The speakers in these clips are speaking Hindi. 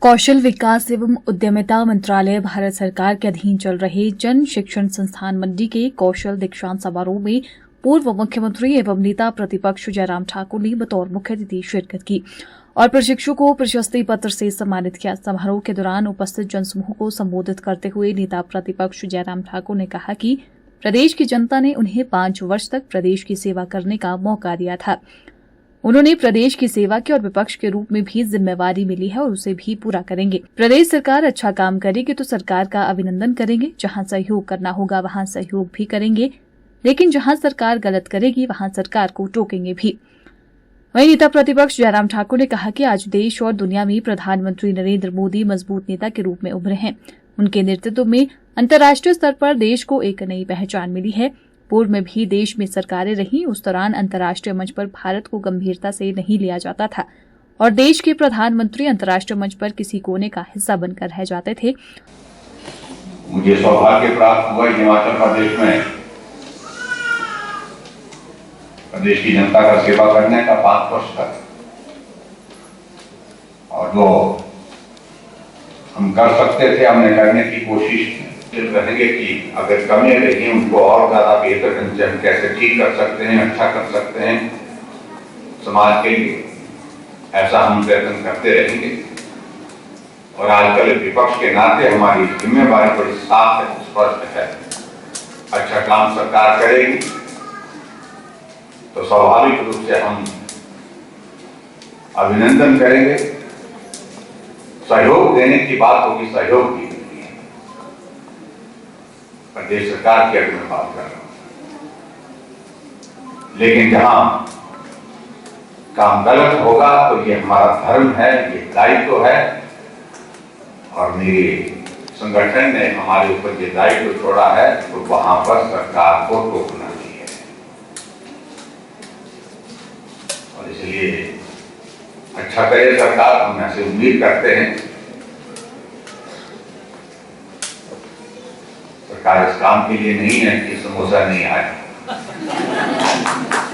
कौशल विकास एवं उद्यमिता मंत्रालय भारत सरकार के अधीन चल रहे जन शिक्षण संस्थान मंडी के कौशल दीक्षांत समारोह में पूर्व मुख्यमंत्री एवं नेता प्रतिपक्ष जयराम ठाकुर ने बतौर मुख्य अतिथि शिरकत की और प्रशिक्षु को प्रशस्ति पत्र से सम्मानित किया। समारोह के दौरान उपस्थित जनसमूह को संबोधित करते हुए नेता प्रतिपक्ष जयराम ठाकुर ने कहा कि प्रदेश की जनता ने उन्हें 5 वर्ष तक प्रदेश की सेवा करने का मौका दिया था। उन्होंने प्रदेश की सेवा की और विपक्ष के रूप में भी जिम्मेवारी मिली है और उसे भी पूरा करेंगे। प्रदेश सरकार अच्छा काम करेगी तो सरकार का अभिनंदन करेंगे, जहां सहयोग करना होगा वहां सहयोग भी करेंगे, लेकिन जहां सरकार गलत करेगी वहां सरकार को टोकेंगे भी। वहीं नेता प्रतिपक्ष जयराम ठाकुर ने कहा कि आज देश और दुनिया में प्रधानमंत्री नरेंद्र मोदी मजबूत नेता के रूप में उभरे हैं। उनके नेतृत्व में अंतर्राष्ट्रीय स्तर पर देश को एक नई पहचान मिली है। पूर्व में भी देश में सरकारें रहीं, उस दौरान अंतर्राष्ट्रीय मंच पर भारत को गंभीरता से नहीं लिया जाता था और देश के प्रधानमंत्री अंतर्राष्ट्रीय मंच पर किसी कोने का हिस्सा बनकर रह जाते थे। मुझे सौभाग्य प्राप्त हुआ हिमाचल प्रदेश में प्रदेश की जनता का सेवा करने का 5 वर्ष तक, और जो हम कर सकते थे हमने करने की कोशिश रहेंगे कि अगर कमी रही उनको और ज्यादा बेहतर ढंग से हम कैसे ठीक कर सकते हैं, अच्छा कर सकते हैं समाज के लिए, ऐसा हम प्रयत्न करते रहेंगे। और आजकल विपक्ष के नाते हमारी जिम्मेवारी बड़ी साफ है, स्पष्ट है। अच्छा काम सरकार करेगी तो स्वाभाविक रूप से हम अभिनंदन करेंगे। सहयोग देने की बात होगी, सहयोग की प्रदेश सरकार की अगर मैं बात कर रहा हूं, लेकिन जहां काम गलत होगा तो ये हमारा धर्म है, ये दायित्व है और मेरे संगठन ने हमारे ऊपर ये दायित्व छोड़ा है, तो वहां पर सरकार को रोकना चाहिए। और इसलिए अच्छा करे सरकार, हम ऐसे उम्मीद करते हैं। सरकार इस काम के लिए नहीं है कि समोसा नहीं आए,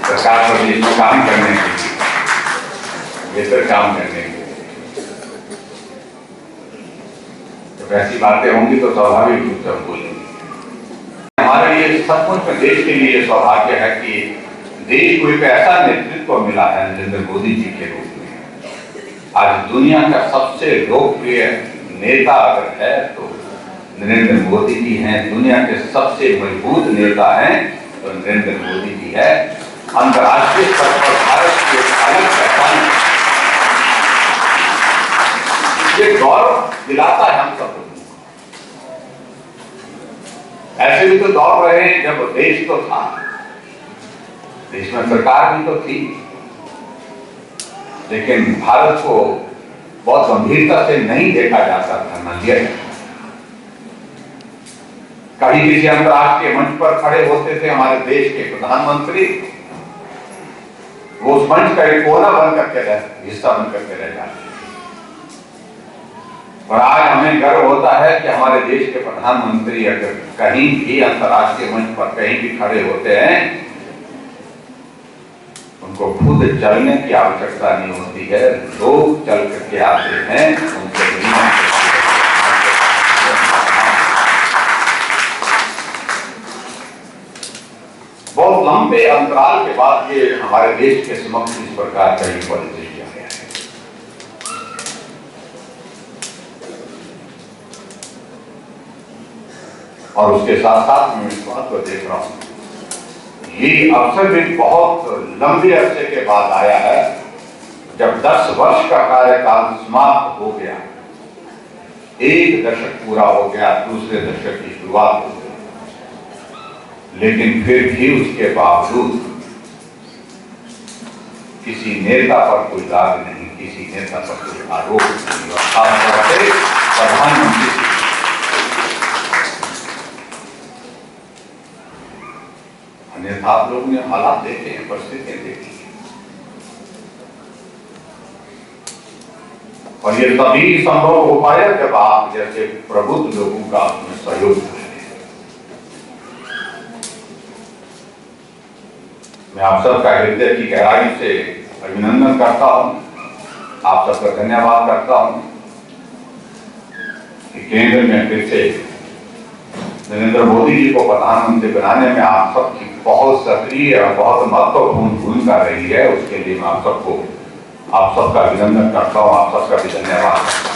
सरकार प्रदेश में काम करने के लिए, बेहतर काम करने के लिए। जब ऐसी बातें होंगी तो स्वाभाविक रूप से हम बोलेंगे। हमारे लिए सचमुच प्रदेश के लिए सौभाग्य है कि देश को एक ऐसा नेतृत्व मिला है नरेंद्र मोदी जी के रूप में। आज दुनिया का सबसे लोकप्रिय नेता अगर है तो नरेंद्र मोदी जी हैं। दुनिया के सबसे मजबूत नेता हैं तो नरेंद्र मोदी जी है। अंतर्राष्ट्रीय स्तर पर भारत की अलग पहचान, ये गौरव दिलाता है हम सब लोगों को। ऐसे भी तो दौर रहे हैं जब देश तो था, देश में सरकार भी तो थी, लेकिन भारत को बहुत गंभीरता से नहीं देखा जाता था, न लिया। कहीं किसी अंतर्राष्ट्रीय मंच पर खड़े होते थे हमारे देश के प्रधानमंत्री, वो उस मंच का एक कोना बनकर के हिस्सा बनकर के रह जाते। और आज हमें गर्व होता है कि हमारे देश के प्रधानमंत्री अगर कहीं भी अंतर्राष्ट्रीय मंच पर कहीं भी खड़े होते हैं, उनको खुद चलने की आवश्यकता नहीं होती है, लोग चल करके आते हैं उनसे। बहुत लंबे अंतराल के बाद ये हमारे देश के समक्ष इस प्रकार का एक परिदृश्य आया है। और उसके साथ साथ मैं इस बात को देख रहा हूं, ये अवसर भी बहुत लंबे अरसे के बाद आया है, जब 10 वर्ष का कार्यकाल समाप्त हो गया, 1 दशक पूरा हो गया, दूसरे दशक की शुरुआत हो गई, लेकिन फिर भी उसके बावजूद किसी नेता पर कोई दाग नहीं, किसी नेता पर कोई आरोप नहीं, और खासतौर से प्रधानमंत्री। अन्यथा आप लोगों ने हालात देखे हैं, परिस्थितियां देखी हैं, और ये तभी संभव हो पाया जब आप जैसे प्रबुद्ध लोगों का उसमें सहयोग है। मैं आप सबका हृदय की गहराई से अभिनंदन करता हूं, आप सबका धन्यवाद करता हूं। कि केंद्र में फिर से नरेंद्र मोदी जी को प्रधानमंत्री बनाने में आप सबकी बहुत सक्रिय और बहुत महत्वपूर्ण भूमिका रही है। उसके लिए मैं आप सबका अभिनंदन करता हूँ, आप सबका भी धन्यवाद।